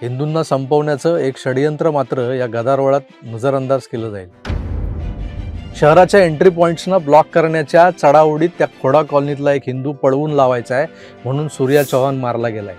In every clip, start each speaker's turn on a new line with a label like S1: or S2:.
S1: हिंदूंना संपवण्याचं एक षडयंत्र मात्र या गदारोळात नजरअंदाज केलं जाईल. शहराच्या एंट्री पॉइंट्सना ब्लॉक करण्याच्या चढाओढीत त्या खोडा कॉलनीतला एक हिंदू पळवून लावायचा आहे म्हणून सूर्या चव्हाण मारला गेलाय.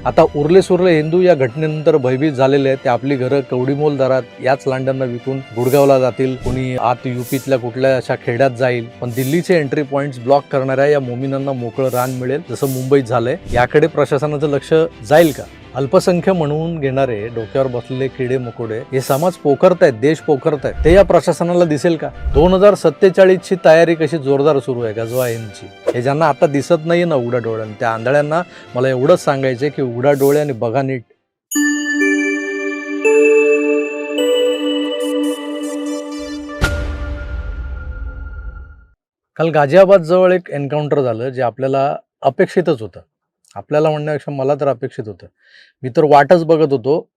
S1: आता उरले सुरले हिंदू या घटनेनंतर भयभीत झालेले आहेत. ते आपली घरं कवडीमोल दरात याच लांड्यांना विकून गुडगावला जातील, कोणी आत यूपीतल्या कुठल्या अशा खेड्यात जाईल. पण दिल्लीचे एंट्री पॉइंट्स ब्लॉक करणाऱ्या या मोमिनांना मोकळं रान मिळेल जसं मुंबईत झालंय. याकडे प्रशासनाचं लक्ष जाईल का? अल्पसंख्य म्हणून घेणारे डोक्यावर बसलेले किडे मकोडे हे समाज पोखरतायत, देश पोखरतायत, ते या प्रशासनाला दिसेल का? 2047 ची तयारी कशी जोरदार सुरू आहे गजवा हिंदची. हे ज्यांना आता दिसत नाहीये ना उघड्या डोळ्याने, त्या आंधळ्यांना मला एवढंच सांगायचंय की उघड्या डोळ्याने बघा नीट. काल गाझियाबाद जवळ एक एन्काउंटर झालं जे आपल्याला अपेक्षितच होतं. आपल्याला म्हणण्यापेक्षा मला तर अपेक्षित होतं. मी तर वाटच बघत होतो.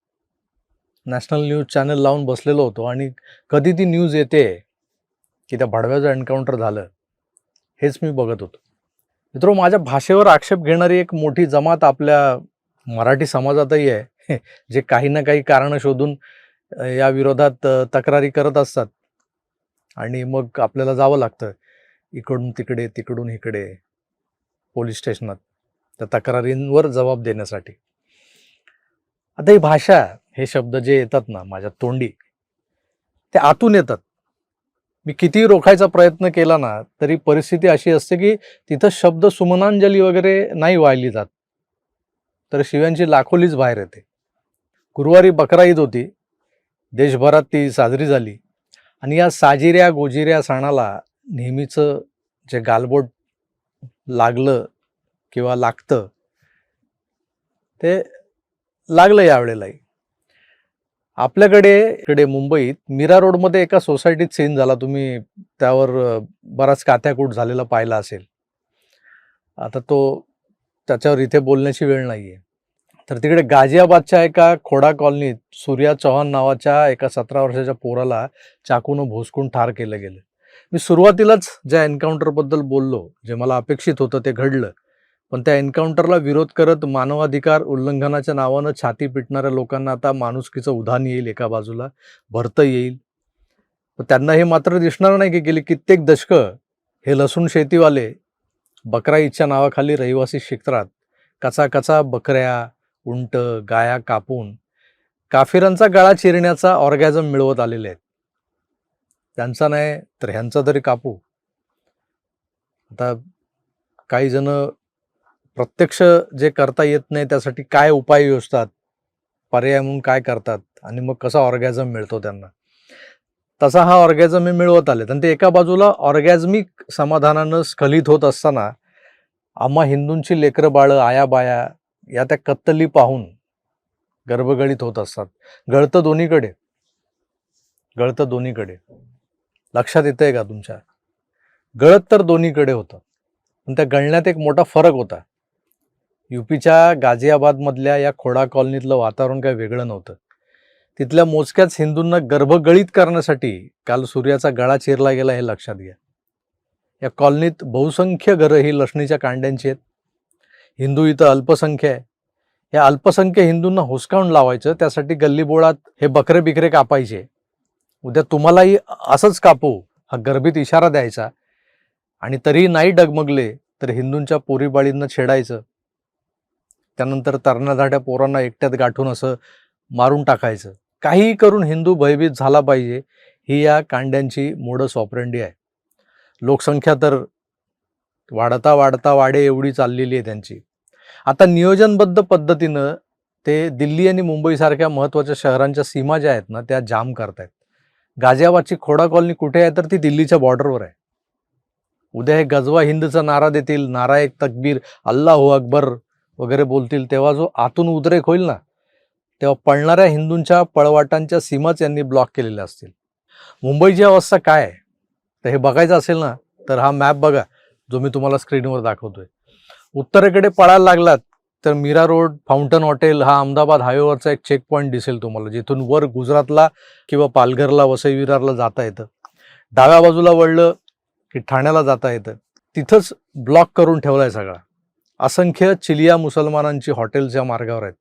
S1: नॅशनल न्यूज चॅनल लावून बसलेलो होतो आणि कधी ती न्यूज येते की त्या भडव्याचं एन्काउंटर झालं हेच मी बघत होतो. मित्रो, माझ्या भाषेवर आक्षेप घेणारी एक मोठी जमात आपल्या मराठी समाजातही आहे जे काही ना काही कारणं शोधून या विरोधात तक्रारी करत असतात आणि मग आपल्याला जावं लागतं इकडून तिकडे तिकडून इकडे पोलीस स्टेशनात त्या तक्रारींवर जबाब देण्यासाठी. आता ही भाषा, हे शब्द जे येतात ना माझ्या तोंडी, ते आतून येतात. मी कितीही रोखायचा प्रयत्न केला ना तरी परिस्थिती अशी असते की तिथं शब्द सुमनांजली वगैरे नाही वाहिली जात, तर शिव्यांची लाखोलीच बाहेर येते. गुरुवारी बकरा ईद होती, देशभरात ती साजरी झाली आणि या साजिऱ्या गोजिऱ्या सणाला नेहमीचं जे गालबोट लागलं किंवा लागतं ते लागलं यावेळेलाही. आपल्याकडे इकडे मुंबईत मीरा रोडमध्ये एका सोसायटीत सीन झाला. तुम्ही त्यावर बराच कात्याकूट झालेला पाहिला असेल. आता त्याच्यावर इथे बोलण्याची वेळ नाहीये. तर तिकडे गाझियाबादच्या एका खोडा कॉलनीत सूर्या चव्हाण नावाच्या एका 17 वर्षाच्या पोराला चाकून भोसकून ठार केलं गेलं. मी सुरुवातीलाच ज्या एन्काउंटरबद्दल बोललो, जे मला अपेक्षित होतं ते घडलं. पण त्या एन्काउंटरला विरोध करत मानवाधिकार उल्लंघनाच्या नावानं छाती पिटणाऱ्या लोकांना आता माणुसकीचं उधाण येईल, एका बाजूला भरतं येईल. पण त्यांना हे मात्र दिसणार नाही की गेली कित्येक दशकं हे लसूण शेतीवाले बकरा ईदच्या नावाखाली रहिवासी क्षेत्रात कचा बकऱ्या, उंट, गाया कापून काफिरांचा गळा चिरण्याचा ऑर्गॅझम मिळवत आलेले आहेत. त्यांचा नाही तर ह्यांचा तरी कापू. आता काही जण प्रत्यक्ष जे करता येत नाही त्यासाठी काय उपाय योजतात, पर्याय म्हणून काय करतात आणि मग कसा ऑर्गॅझम मिळतो त्यांना, तसा हा ऑर्गॅझम हे मिळवत आलेत. आणि ते एका बाजूला ऑर्गॅझमिक समाधानानं स्खलित होत असताना आम्हा हिंदूंची लेकरं बाळं, आया बाया या त्या कत्तली पाहून गर्भगळीत होत असतात. गळतं दोन्हीकडे. लक्षात येतंय का तुमच्या? गळत तर दोन्हीकडे होतं, पण त्या गळण्यात एक मोठा फरक होता. यूपीच्या गाझियाबादमधल्या या खोडा कॉलनीतलं वातावरण काही वेगळं नव्हतं. तिथल्या मोजक्याच हिंदूंना गर्भगळीत करण्यासाठी काल सूर्याचा गळा चिरला गेला, हे लक्षात घ्या. या कॉलनीत बहुसंख्य घरं ही लसणीच्या कांड्यांची आहेत. हिंदू इथं अल्पसंख्य आहे. या अल्पसंख्य हिंदूंना हुसकावून लावायचं, त्यासाठी गल्लीबोळात हे बकरे बिकरे कापायचे. उद्या तुम्हालाही असंच कापू हा गर्भित इशारा द्यायचा आणि तरीही नाही डगमगले तर हिंदूंच्या पोरीबाळींना छेडायचं. त्यानंतर तरणाधाट्या पोरांना एकट्यात गाठून असं मारून टाकायचं. काहीही करून हिंदू भयभीत झाला पाहिजे, ही या कांड्यांची मोडस ऑपरेंडी आहे. लोकसंख्या तर वाढता वाढे एवढी चाललेली आहे त्यांची. आता नियोजनबद्ध पद्धतीनं ते दिल्ली आणि मुंबईसारख्या महत्त्वाच्या शहरांच्या सीमा ज्या आहेत ना त्या जाम करतायत. गाझियाबादची खोडा कॉलनी कुठे आहे तर ती दिल्लीच्या बॉर्डरवर आहे. उद्या हे गजवा हिंदचा नारा देतील, नारायक तकबीर, अल्लाहू अकबर वगैरे बोलतील, तेव्हा जो आतून उद्रेक होईल ना, तेव्हा पळणाऱ्या हिंदूंच्या पळवाटांच्या सीमाच यांनी ब्लॉक केलेल्या असतील. मुंबईची अवस्था काय आहे तर हे बघायचं असेल ना तर हा मॅप बघा जो मी तुम्हाला स्क्रीनवर दाखवतोय. उत्तरेकडे पळायला लागलात तर मीरा रोड, फाउंटन हॉटेल हा अहमदाबाद हायवेवरचा एक चेक पॉईंट दिसेल तुम्हाला, जिथून वर गुजरातला किंवा पालघरला, वसई विरारला जाता येतं. डाव्या बाजूला वळलं की ठाण्याला जाता येतं. तिथंच ब्लॉक करून ठेवलाय सगळा. असंख्य चिलिया मुसलमानांची हॉटेल्स या मार्गावर आहेत.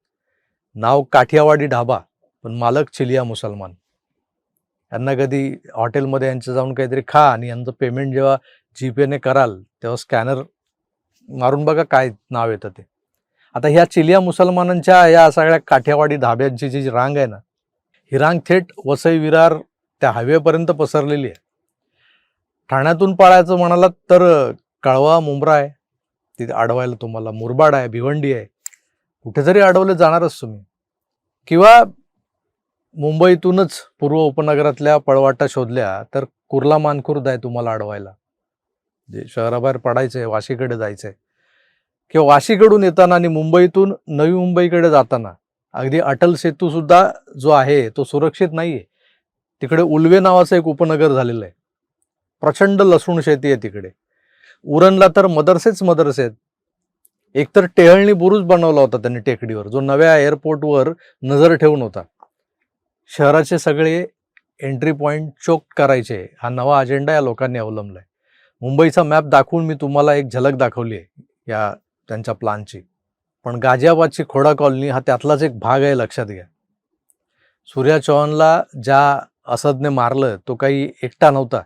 S1: नाव काठियावाडी ढाबा, पण मालक चिलिया मुसलमान. यांना कधी हॉटेलमध्ये यांचं जाऊन काहीतरी खा आणि यांचं पेमेंट जेव्हा जीपेने कराल तेव्हा स्कॅनर मारून बघा काय नाव येतं ते. आता ह्या चिलिया मुसलमानांच्या या सगळ्या काठियावाडी ढाब्यांची जी रांग आहे ना, ही रांग थेट वसई विरार त्या हायवेपर्यंत पसरलेली आहे. ठाण्यातून पळायचं म्हणालात तर कळवा मुंब्रा आहे, तिथे अडवायला तुम्हाला मुरबाड आहे, भिवंडी आहे, कुठे जरी अडवले जाणारच तुम्ही. किंवा मुंबईतूनच पूर्व उपनगरातल्या पळवाटा शोधल्या तर कुर्ला मानखुर्द आहे तुम्हाला अडवायला, जे शहराबाहेर पडायचं आहे, वाशीकडे जायचं आहे. किंवा वाशीकडून येताना आणि मुंबईतून नवी मुंबईकडे जाताना अगदी अटल सेतू सुद्धा जो आहे तो सुरक्षित नाही आहे. तिकडे उल्वे नावाचं एक उपनगर झालेलं आहे. प्रचंड लसूण शेती आहे तिकडे. उरणला तर मदरसेच मदरसे आहेत. एकतर टेहळणी बुरुज बनवला होता त्यांनी टेकडीवर, जो नव्या एअरपोर्टवर नजर ठेवून होता. शहराचे सगळे एंट्री पॉईंट चोक करायचे, हा नवा अजेंडा या लोकांनी अवलंबलाय. मुंबईचा मॅप दाखवून मी तुम्हाला एक झलक दाखवली आहे या त्यांच्या प्लानची. पण गाझियाबादची खोडा कॉलनी हा त्यातलाच एक भाग आहे, लक्षात घ्या. सूर्या चौहानला ज्या असदने मारलं तो काही एकटा नव्हता,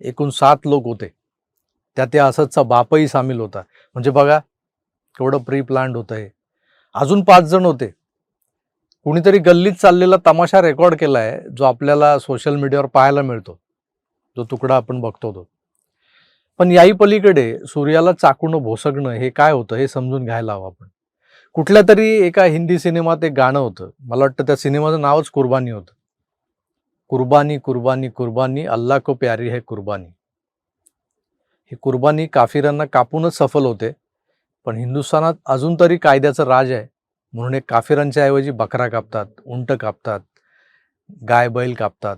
S1: एकूण 7 लोक होते. त्यात त्या असदचा बापही सामील होता. म्हणजे बघा केवढं प्री प्लॅन्ड होतं हे. अजून 5 जण होते. कुणीतरी गल्लीत चाललेला तमाशा रेकॉर्ड केलाय, जो आपल्याला सोशल मीडियावर पाहायला मिळतो, जो तुकडा आपण बघतो तो. पण याही पलीकडे सूर्याला चाकून भोसकणं हे काय होतं हे समजून घ्यायला हवं आपण. कुठल्या तरी एका हिंदी सिनेमात एक गाणं होतं, मला वाटतं त्या सिनेमाचं नावच कुर्बानी होतं. कुर्बानी कुर्बानी कुर्बानी अल्लाह को प्यारी है कुर्बानी. ही कुर्बानी काफिरांना कापूनच सफल होते. पण हिंदुस्थानात अजून तरी कायद्याचं राज आहे, म्हणून एक काफिरांच्या ऐवजी बकरा कापतात, उंट कापतात, गाय बैल कापतात.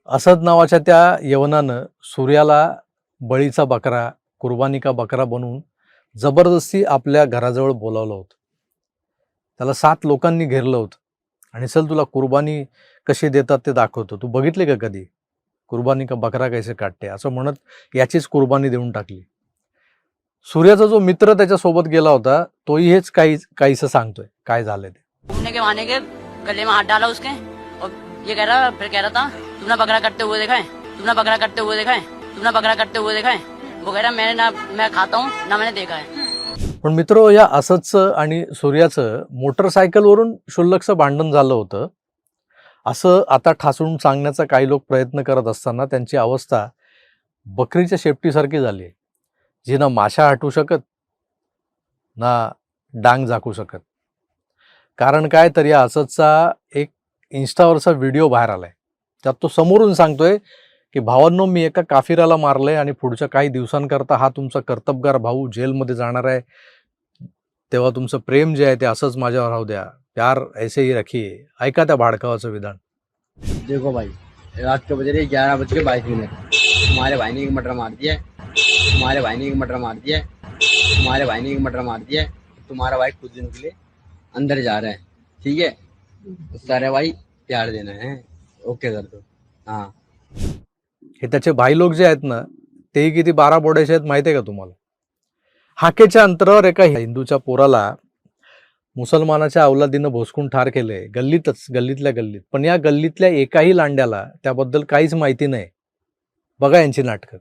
S1: असद नावाच्या त्या यवनानं सूर्याला बळीचा बकरा, कुर्बानी का बकरा बनवून जबरदस्ती आपल्या घराजवळ बोलावलं होतं. त्याला 7 लोकांनी घेरलं होतं आणि चल तुला कुर्बानी कशी देतात ते दाखवतो, तू बघितले का कधी, कुर्बानी का बकरा कैसे काटते, असं म्हणत याचीच कुर्बानी देऊन टाकली. सूर्याचा जो मित्र त्याच्या सोबत गेला होता तोही हेच काहीसं सांगतोय काय झालंय ते.
S2: घूमने के बहाने के गले में हाथ डाला उसके और ये कह रहा था तुमने बकरा कटते हुए देखा है, तुमने बकरा कटते हुए देखा है, तुमने बकरा कटते हुए देखा है. वो कह रहा मैं खाता हूँ ना मैंने देखा है.
S1: पण मित्र, या असदचं आणि सूर्याचं मोटरसायकलवरून क्षुल्लकचं भांडण झालं होतं असं आता ठासून सांगण्याचा काही लोक प्रयत्न करत असताना त्यांची अवस्था बकरीच्या शेपटीसारखी झाली आहे, जी ना माशा हटवू शकत ना डांग झाकू शकत. कारण काय तर या असदचा एक इन्स्टावरचा व्हिडिओ बाहेर आलाय. त्यात तो समोरून सांगतोय की भावांनो, मी एका काफिराला मारलंय आणि पुढच्या काही दिवसांकरता हा तुमचा कर्तबगार भाऊ जेलमध्ये जाणार आहे. तेव्हा तुमचं प्रेम जे आहे ते असंच माझ्यावर राहू द्या, प्यार ऐसे ही रखिए. ऐका त्या भाडकावाचं विधान.
S3: देखो भाई, रात के बज रहे 11:22. तुम्हारे भाई ने एक मटर मार दिया, तुम्हारे भाई ने एक मटर मार दिया, तुम्हारे भाई ने एक मटर मार दिया. तुम्हारा भाई कुछ दिन के लिए अंदर जा रहा है, ठीक है. सारे भाई प्यार देना है, ओके कर दो. हाँ,
S1: हे त्याचे भाई लोक जे आहेत ना, तेही किती 12 बोड्याचे आहेत माहिती आहे का तुम्हाला. हाकेच्या अंतरावर एका हिंदूच्या पोराला मुसलमानाच्या अवलादीनं भोसकून ठार केलंय, गल्लीतल्या गल्लीत. पण या गल्लीतल्या एकाही लांड्याला त्याबद्दल काहीच माहिती नाही. बघा यांची नाटकं.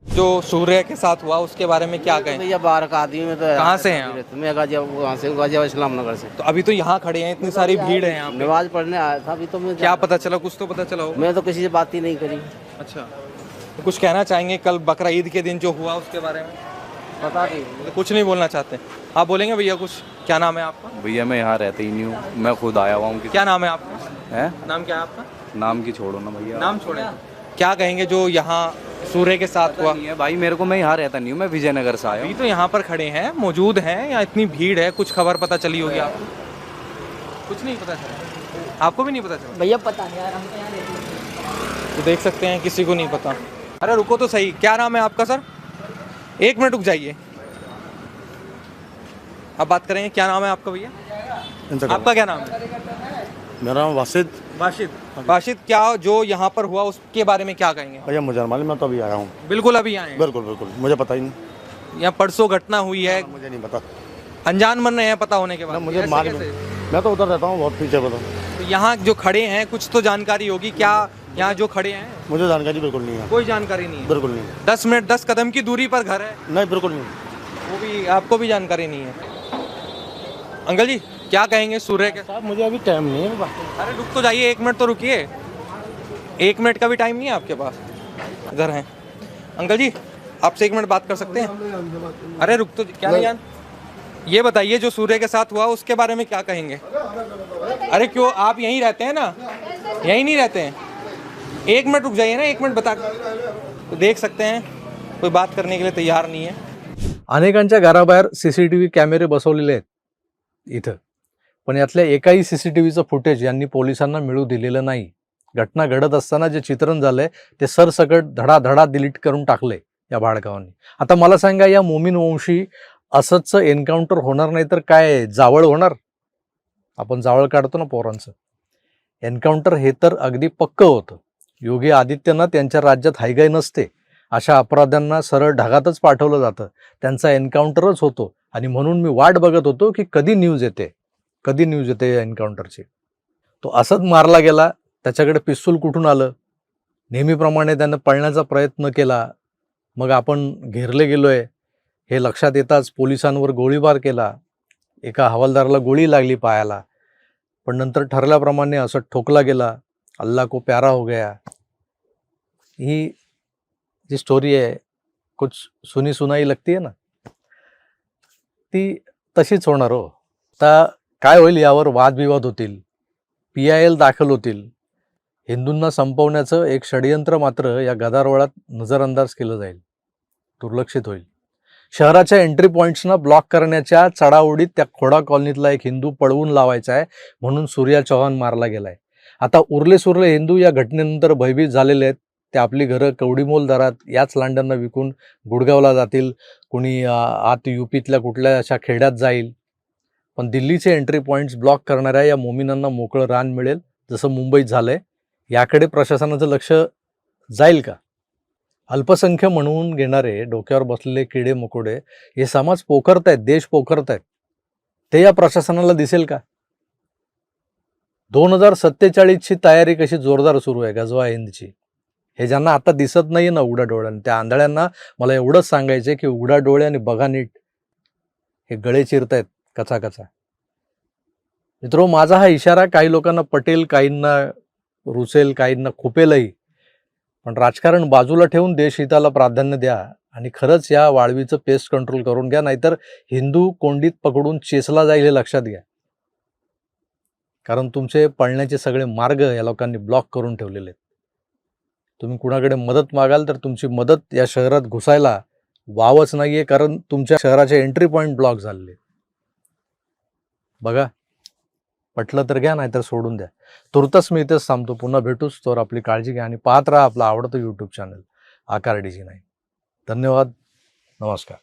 S4: जो सूर्य के साथ हुआ उसके बारे में क्या कहें?
S5: भैया बाहर का आदमी में तो
S4: कहाँ से हैं आप?
S5: मैं गाजियाबाद इस्लामनगर से.
S4: तो अभी तो यहाँ खड़े हैं, इतनी सारी भीड़ है यहाँ पे.
S5: नमाज पढ़ने आया था. अभी तो मैं
S4: क्या पता चला, कुछ तो पता चला होगा.
S5: मैं तो किसी से बात ही नहीं करी.
S4: अच्छा, तो कुछ कहना चाहेंगे कल बकरा ईद के दिन जो हुआ उसके बारे में?
S5: पता नहीं.
S4: तो कुछ नहीं बोलना चाहते. आप बोलेंगे भैया कुछ? क्या नाम है आपका?
S6: भैया मैं यहाँ रहता ही नहीं हूँ, मैं खुद आया हुआ हूँ.
S4: क्या नाम है आपका?
S6: है
S4: नाम क्या है आपका?
S6: नाम की छोड़ो ना भैया,
S4: नाम छोड़े. क्या कहेंगे जो यहाँ सूर्य के साथ हुआ?
S6: नहीं है भाई, मेरे को, मैं यहाँ रहता नहीं हूँ, मैं विजयनगर से आया
S4: अभी
S6: हूँ.
S4: तो यहाँ पर खड़े हैं, मौजूद हैं, यहाँ इतनी भीड़ है, कुछ खबर पता चली होगी आपको? कुछ नहीं पता चला, आपको भी नहीं पता चला?
S2: भैया पता नहीं यार, हम तो यहाँ रहते
S4: तो देख सकते हैं किसी को नहीं पता. अरे रुको तो सही, क्या नाम है आपका सर? 1 मिनट रुक जाइए, अब बात करेंगे. क्या नाम है आपका भैया? आपका क्या नाम है?
S7: मेरा नाम वासिद.
S4: वाशिद, क्या जो यहाँ पर हुआ उसके बारे में क्या कहेंगे?
S7: भैया मुझे मालूम, मैं तो अभी आया हूँ.
S4: बिल्कुल अभी आए हैं.
S7: बिल्कुल बिल्कुल, मुझे पता ही नहीं.
S4: यहाँ परसों घटना हुई है,
S7: मुझे नहीं पता.
S4: अनजान बन रहे हैं पता होने के बाद.
S7: ना, मुझे
S4: ऐसे
S7: मालूम
S4: कैसे?
S7: मैं तो उधर रहता हूँ बहुत पीछे बोलो।
S4: तो यहाँ जो खड़े हैं कुछ तो जानकारी होगी क्या? यहाँ जो खड़े हैं
S7: मुझे जानकारी बिल्कुल नहीं है,
S4: कोई जानकारी नहीं है।
S7: बिल्कुल नहीं।
S4: 10 मिनट 10 कदम की दूरी पर घर है,
S7: नहीं बिल्कुल नहीं।
S4: वो भी आपको भी जानकारी नहीं है। अंकल जी क्या कहेंगे सूर्य के?
S7: साहब मुझे अभी टाइम नहीं है।
S4: अरे रुक तो जाइए, 1 मिनट तो रुकिए। 1 मिनट का भी टाइम नहीं है आपके पास? इधर हैं अंकल जी, आपसे 1 मिनट बात कर सकते हैं? अरे रुक तो, क्या नहीं जान, ये बताइए जो सूर्य के साथ हुआ उसके बारे में क्या कहेंगे? अरे क्यों, आप यहीं रहते हैं ना? यहीं नहीं रहते हैं? 1 मिनट रुक जाइए ना, 1 मिनट बता, तो देख सकते हैं कोई बात करने के लिए तैयार नहीं है।
S1: अनेकांच्या घराबाहेर CCTV कॅमेरे बसवलेले आहेत इथं, पण यातल्या एकाही CCTVचं फुटेज यांनी पोलिसांना मिळू दिलेलं नाही. घटना घडत असताना जे चित्रण झालंय ते सरसकट धडाधडा डिलीट करून टाकले या भाडकावांनी. आता मला सांगा, या मोमीन वंशी असंच एन्काउंटर होणार नाही तर काय जावळ होणार? आपण जावळ काढतो ना पोरांचं. एन्काउंटर हे तर अगदी पक्क होतं. योगी आदित्यनाथ यांच्या राज्यात हायगाय नसते. अशा अपराध्यांना सरळ ढगातच पाठवलं जातं, त्यांचा एन्काउंटरच होतो. आणि म्हणून मी वाट बघत होतो की कधी न्यूज येते या एन्काउंटरची. तो असंच मारला गेला. त्याच्याकडे पिस्तूल कुठून आलं? नेहमीप्रमाणे त्यानं पळण्याचा प्रयत्न केला. मग आपण घेरले गेलोय हे लक्षात येताच पोलिसांवर गोळीबार केला. एका हवालदाराला गोळी लागली पायाला, पण नंतर ठरल्याप्रमाणे असं ठोकला गेला. अल्लाह को प्यारा हो गया. ही जी स्टोरी आहे, कुछ सुनी सुनाई लगती है ना, ती तशीच होणार हो. आता काय होईल, यावर वादविवाद होतील, PIL दाखल होतील. हिंदूंना संपवण्याचं एक षडयंत्र मात्र या गदारोळात नजरअंदाज केलं जाईल, दुर्लक्षित होईल. शहराच्या एंट्री पॉईंट्सना ब्लॉक करण्याच्या चढाओढीत त्या खोडा कॉलनीतला एक हिंदू पळवून लावायचा आहे म्हणून सूर्या चौहान मारला गेलाय. आता उरले सुरले हिंदू या घटनेनंतर भयभीत झालेले आहेत. ते आपली घरं कवडीमोल दरात याच लांड्यांना विकून गुडगावला जातील, कुणी आत UPतल्या कुठल्या अशा खेड्यात जाईल. पण दिल्लीचे एंट्री पॉईंट्स ब्लॉक करणाऱ्या या मोमिनांना मोकळं रान मिळेल, जसं मुंबईत झालंय. याकडे प्रशासनाचं लक्ष जाईल का? अल्पसंख्य म्हणून घेणारे डोक्यावर बसलेले किडे मकोडे हे समाज पोखरतायत, देश पोखरतायत. ते या प्रशासनाला दिसेल का? 2047ची तयारी कशी जोरदार सुरू आहे गजवा हिंदची, हे ज्यांना आता दिसत नाही ना उघड्या डोळ्याने, त्या आंधळ्यांना मला एवढंच सांगायचंय की उघड्या डोळ्याने बघा नीट, हे गळे चिरतायत कचा कचा. मित्रो, माझा हा इशारा काही लोकांना पटेल, काहींना रुचेल, काहींना खुपेलही. पण राजकारण बाजूला ठेवून देशहिताला प्राधान्य द्या आणि खरंच या वाळवीचं पेस्ट कंट्रोल करून घ्या, नाहीतर हिंदू कोंडीत पकडून चेसला जाईल हे लक्षात घ्या. कारण तुमचे पळण्याचे सगळे मार्ग या लोकांनी ब्लॉक करून ठेवलेले आहेत. तुम्ही कुणाकडे मदत मागाल तर तुमची मदत या शहरात घुसायला वावच नाहीये, कारण तुमच्या शहराचे एंट्री पॉईंट ब्लॉक झालेले. बघा, पटलं तर घ्या, नाहीतर सोडून द्या. तुर्तास मी इथेच थांबतो. पुन्हा भेटूच. तर आपली काळजी घ्या आणि पाहत राहा आपलं आवडतं YouTube चॅनल आकार DG9. धन्यवाद. नमस्कार.